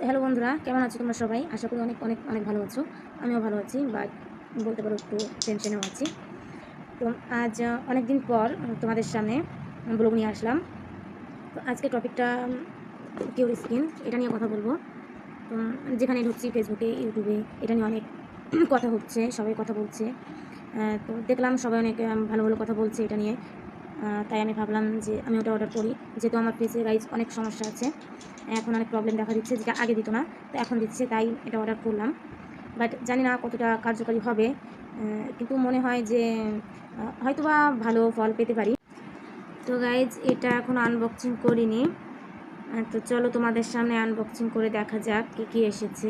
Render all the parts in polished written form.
Hello বন্ধুরা, কেমন আছো তোমরা সবাই? আশা করি অনেক অনেক অনেক ভালো আছো। আমিও ভালো আছি, বাট বলতে পারো একটু টেনশনেও আছি। তো আজ অনেক দিন পর তোমাদের সামনে ব্লগ নিয়ে আসলাম। তো আজকে টপিকটা কিউর স্কিন, এটা নিয়ে কথা বলবো। তো যেখানে ঢুকছি ফেসবুকে, ইউটিউবে, এটা নিয়ে অনেক কথা হচ্ছে, সবাই কথা বলছে। তো দেখলাম সবাই অনেক ভালো ভালো কথা বলছে এটা নিয়ে। তাই আমি ভাবলাম যে আমি ওটা অর্ডার করি, যেহেতু আমার ফেসে গাইজ অনেক সমস্যা আছে, এখন অনেক প্রবলেম দেখা দিচ্ছে, যেটা আগে দিত না, তো এখন দিচ্ছে, তাই এটা অর্ডার করলাম। বাট জানি না কতটা কার্যকারী হবে, কিন্তু মনে হয় যে হয়তোবা ভালো ফল পেতে পারি। তো গাইজ এটা এখন আনবক্সিং করিনি, তো চলো তোমাদের সামনে আনবক্সিং করে দেখা যাক কী কী এসেছে।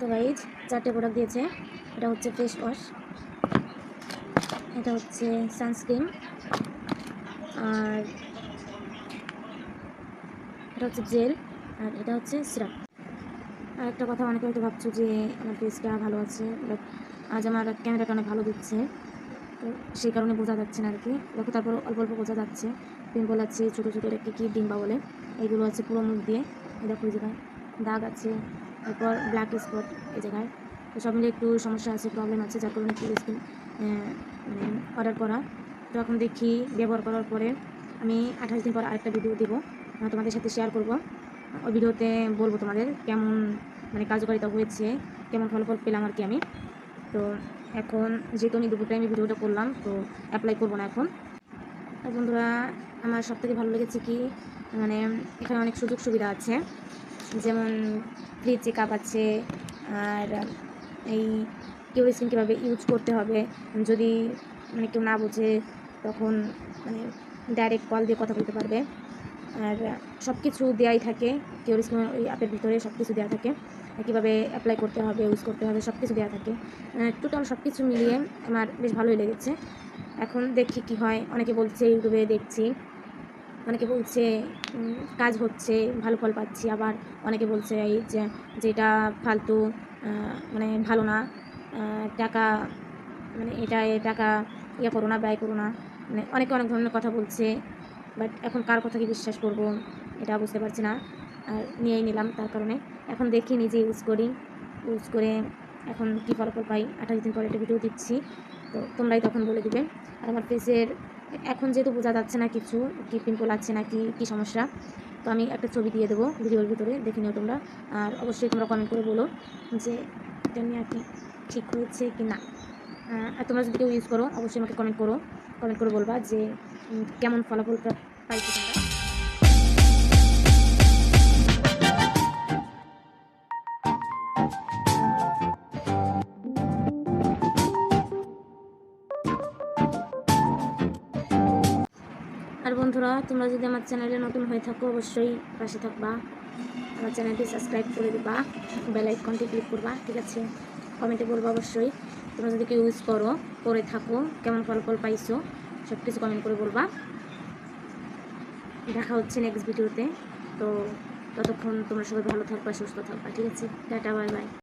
তো গাইজ 4টে প্রোডাক্ট দিয়েছে। এটা হচ্ছে ফেস ওয়াশ, এটা হচ্ছে সানস্ক্রিন, আর এটা হচ্ছে জেল, আর এটা হচ্ছে সিরাপ। আর একটা কথা, অনেকে হয়তো ভাবছো যে আমার ফেসটা ভালো আছে, বাট আজ আমার ক্যামেরাটা অনেক ভালো দিচ্ছে, তো সেই কারণে বোঝা যাচ্ছে না আর কি। দেখো, তারপর অল্প অল্প বোঝা যাচ্ছে। পিম্পল আছে ছোটো ছোটো, এটাকে কী ডিম্বা বলে, এইগুলো আছে পুরো মুখ দিয়ে। এই দেখো, এই জায়গায় দাগ আছে, তারপর ব্ল্যাক স্পট এই জায়গায়। তো সব মিলে একটু সমস্যা আছে, প্রবলেম আছে, যার কারণে একটু স্কিন মানে অর্ডার করা। তো এখন দেখি, ব্যবহার করার পরে আমি 28 দিন পর আরেকটা ভিডিও দেবো, তোমাদের সাথে শেয়ার করব। ওই ভিডিওতে বলবো তোমাদের কেমন মানে কার্যকারিতা হয়েছে, কেমন ফলাফল পেলাম আর কি আমি। তো এখন যেহেতু আমি দুপুর টাইমে ভিডিওটা করলাম, তো অ্যাপ্লাই করবো না এখন। আর বন্ধুরা, আমার সবথেকে ভালো লেগেছে কি, মানে এখানে অনেক সুযোগ সুবিধা আছে, যেমন ফ্রি চেক আপ আছে, আর এই কিউর স্কিন কীভাবে ইউজ করতে হবে যদি মানে কেউ না বোঝে, তখন মানে ডাইরেক্ট কল দিয়ে কথা বলতে পারবে। আর সব কিছু দেওয়াই থাকে, কিউর স্কিন ওই অ্যাপের ভিতরে সব কিছু দেওয়া থাকে, কীভাবে অ্যাপ্লাই করতে হবে, ইউজ করতে হবে, সব কিছু দেওয়া থাকে। টোটাল সব কিছু মিলিয়ে আমার বেশ ভালোই লেগেছে। এখন দেখি কি হয়, অনেকে বলছে, ইউটিউবে দেখছি অনেকে বলছে কাজ হচ্ছে, ভালো ফল পাচ্ছি, আবার অনেকে বলছে এই যে যেটা ফালতু, মানে ভালো না, টাকা, মানে এ টাকা ইয়ে করো না, ব্যয় করো না, মানে অনেকে অনেক ধরনের কথা বলছে। বাট এখন কার কথা কি বিশ্বাস করব এটা বুঝতে পারছি না, আর নিয়েই নিলাম। তার কারণে এখন দেখি, নিজে ইউজ করে এখন কী ফলাফল পাই। 28 দিন পরে একটা ভিডিও দিচ্ছি, তো তোমরাই তখন বলে দিবে। আর আমার ফেসের এখন যেহেতু বোঝা যাচ্ছে না কিছু, কি পিম্পল আছে না কি সমস্যা, তো আমি একটা ছবি দিয়ে দেবো ভিডিওর ভিতরে, দেখে নিও তোমরা। আর অবশ্যই তোমরা কমেন্ট করে বলো যে এটা নিয়ে আর কি ঠিক হয়েছে কি না। আর তোমরা যদি কেউ ইউজ করো অবশ্যই আমাকে কমেন্ট করে বলবা যে কেমন ফলাফলটা পাইছো তোমরা। আর বন্ধুরা, তোমরা যদি আমার চ্যানেলে নতুন হয়ে থাকো অবশ্যই পাশে থাকবা, আমার চ্যানেলটি সাবস্ক্রাইব করে দিবা, বেল আইকনটি ক্লিক করবা, ঠিক আছে? কমেন্টে বলবা অবশ্যই তোমরা যদি কেউ ইউজ করে থাকো কেমন ফলাফল পাইছো, সব কিছু কমেন্ট করে বলবা। দেখা হচ্ছে নেক্সট ভিডিওতে। তো ততক্ষণ তোমরা সবাই ভালো থাকবা, সুস্থ থাকবা, ঠিক আছে? Tata, bye bye.